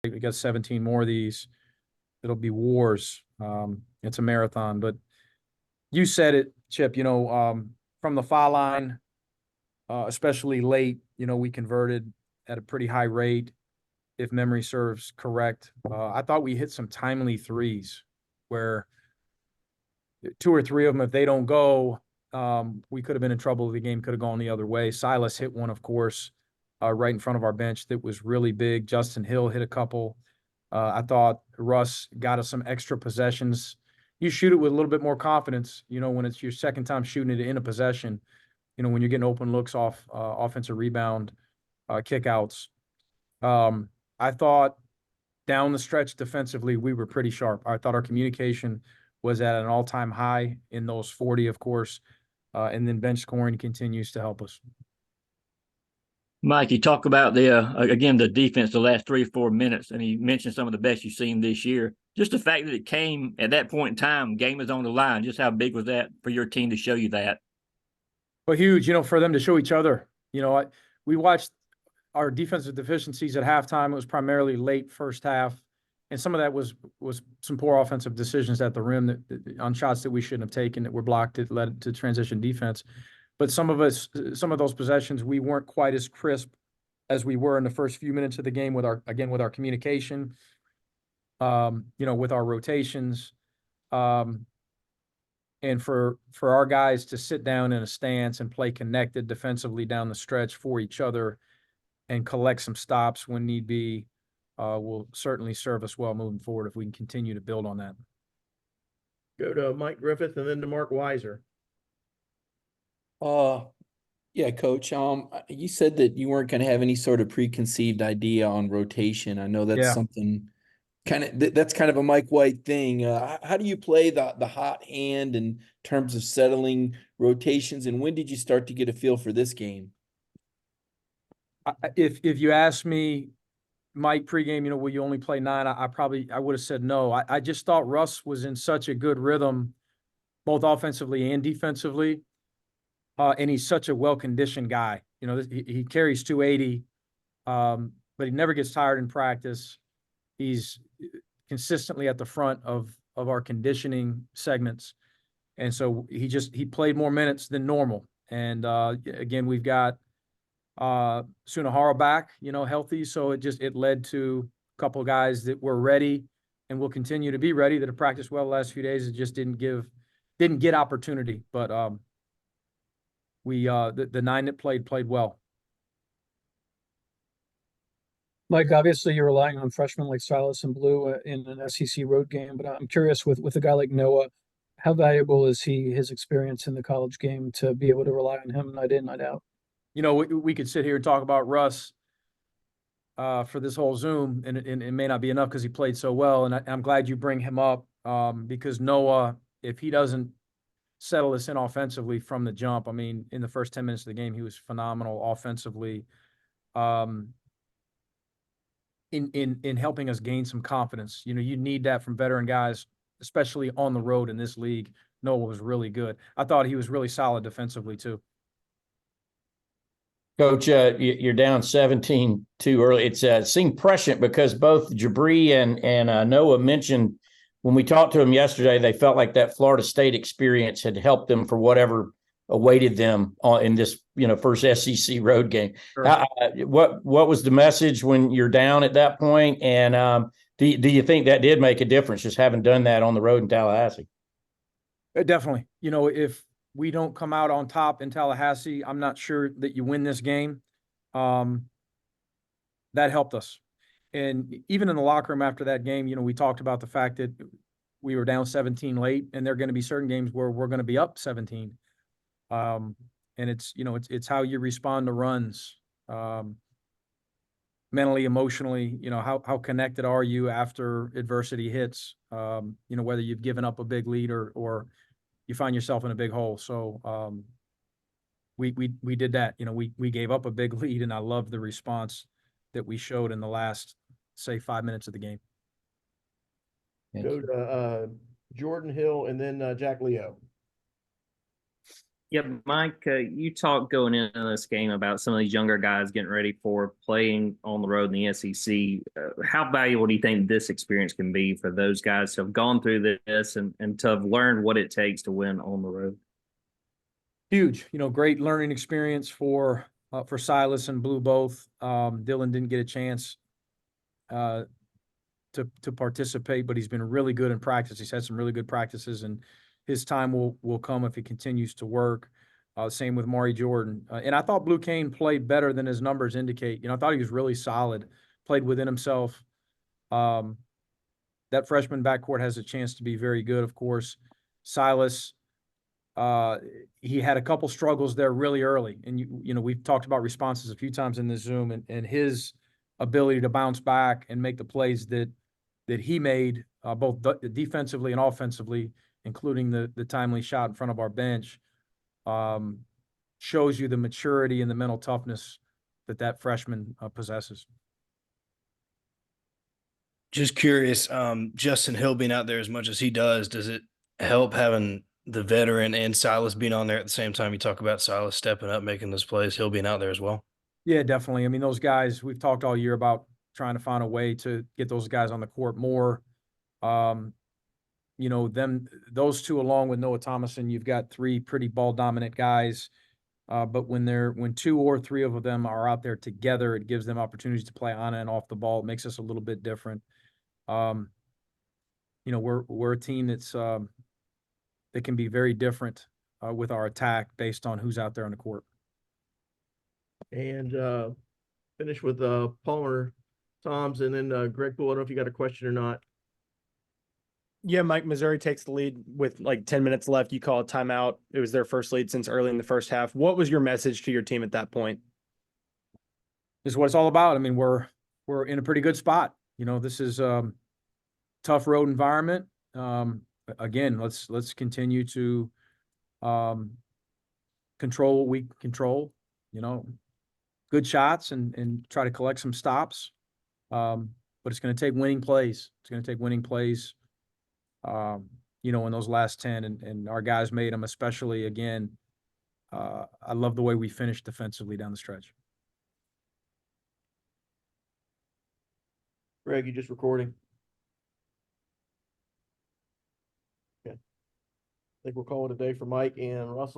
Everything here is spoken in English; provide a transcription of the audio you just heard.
We got 17 more of these. It'll be wars. It's a marathon, but you said it, Chip, from the foul line, especially late, we converted at a pretty high rate, if memory serves correct. I thought we hit some timely threes where two or three of them, if they don't go, we could have been in trouble. The game could have gone the other way. Silas hit one, of course, right in front of our bench that was really big. Justin Hill hit a couple. I thought Russ got us some extra possessions. You shoot it with a little bit more confidence, when it's your second time shooting it in a possession, when you're getting open looks off offensive rebound, kickouts. I thought down the stretch defensively, we were pretty sharp. I thought our communication was at an all-time high in those 40, of course, and then bench scoring continues to help us. Mike, you talk about the defense the last 3 or 4 minutes, and you mentioned some of the best you've seen this year. Just the fact that it came at that point in time, game is on the line. Just how big was that for your team to show you that? Well, huge, for them to show each other. We watched our defensive deficiencies at halftime. It was primarily late first half, and some of that was some poor offensive decisions at the rim that on shots that we shouldn't have taken that were blocked that led to transition defense. But some of those possessions, we weren't quite as crisp as we were in the first few minutes of the game with our communication, with our rotations, and for our guys to sit down in a stance and play connected defensively down the stretch for each other and collect some stops when need be, will certainly serve us well moving forward if we can continue to build on that. Go to Mike Griffith and then to Mark Weiser. Yeah, Coach. You said that you weren't going to have any sort of preconceived idea on rotation. I know that's something that's kind of a Mike White thing. How do you play the hot hand in terms of settling rotations, and when did you start to get a feel for this game? If you ask me, Mike, pregame, will you only play 9? I would have said no. I just thought Russ was in such a good rhythm, both offensively and defensively. And he's such a well-conditioned guy. He carries 280, but he never gets tired in practice. He's consistently at the front of our conditioning segments. And so he played more minutes than normal. And again, we've got Sunahara back, healthy. So it led to a couple of guys that were ready and will continue to be ready that have practiced well the last few days. It just didn't get opportunity. But the 9 that played well. Mike, obviously you're relying on freshmen like Silas and Blue in an SEC road game, but I'm curious with a guy like Noah, how valuable is his experience in the college game to be able to rely on him night in, night out? We could sit here and talk about Russ for this whole Zoom, and it may not be enough because he played so well. And I'm glad you bring him up because Noah, if he doesn't settle us in offensively from the jump, in the first 10 minutes of the game, he was phenomenal offensively. In helping us gain some confidence. You need that from veteran guys, especially on the road in this league. Noah was really good. I thought he was really solid defensively too. Coach, you're down 17 too early. It seemed prescient because both Jabri and Noah mentioned when we talked to them yesterday, they felt like that Florida State experience had helped them for whatever awaited them in this first SEC road game. Sure. What was the message when you're down at that point? And do you think that did make a difference, just having done that on the road in Tallahassee? Definitely. If we don't come out on top in Tallahassee, I'm not sure that you win this game. That helped us. And even in the locker room after that game, we talked about the fact that we were down 17 late, and there are going to be certain games where we're going to be up 17. And it's how you respond to runs, mentally, emotionally, how connected are you after adversity hits, whether you've given up a big lead or you find yourself in a big hole. So we did that. We gave up a big lead, and I love the response that we showed in the last, say, 5 minutes of the game. Go to Jordan Hill and then Jack Leo. Yeah, Mike, you talked going into this game about some of these younger guys getting ready for playing on the road in the SEC. How valuable do you think this experience can be for those guys who have gone through this and to have learned what it takes to win on the road? Huge, great learning experience for Silas and Blue both. Dylan didn't get a chance to participate, but he's been really good in practice. He's had some really good practices, and his time will come if he continues to work. Same with Maury Jordan. And I thought Blue Kane played better than his numbers indicate. I thought he was really solid, played within himself. That freshman backcourt has a chance to be very good, of course. Silas, he had a couple struggles there really early. And, we've talked about responses a few times in this Zoom, and his ability to bounce back and make the plays that he made, both defensively and offensively, including the timely shot in front of our bench, shows you the maturity and the mental toughness that freshman possesses. Just curious, Justin Hill being out there as much as he does it help having the veteran and Silas being on there at the same time? You talk about Silas stepping up, making those plays, Hill being out there as well. Yeah, definitely. I mean, those guys, we've talked all year about trying to find a way to get those guys on the court more. Those two, along with Noah Thomason, you've got three pretty ball dominant guys. But when two or three of them are out there together, it gives them opportunities to play on and off the ball. It makes us a little bit different. We're a team that can be very different with our attack based on who's out there on the court. And finish with Palmer, Toms, and then Greg Poole. I don't know if you got a question or not. Yeah, Mike, Missouri takes the lead with like 10 minutes left. You call a timeout. It was their first lead since early in the first half. What was your message to your team at that point? This is what it's all about. I mean, we're in a pretty good spot. This is tough road environment. Again, let's continue to control what we control. Good shots and try to collect some stops. But it's going to take winning plays. It's going to take winning plays. In those last 10, and our guys made them, especially again. I love the way we finished defensively down the stretch. Greg, you just recording? Okay. I think we'll call it a day for Mike and Russell.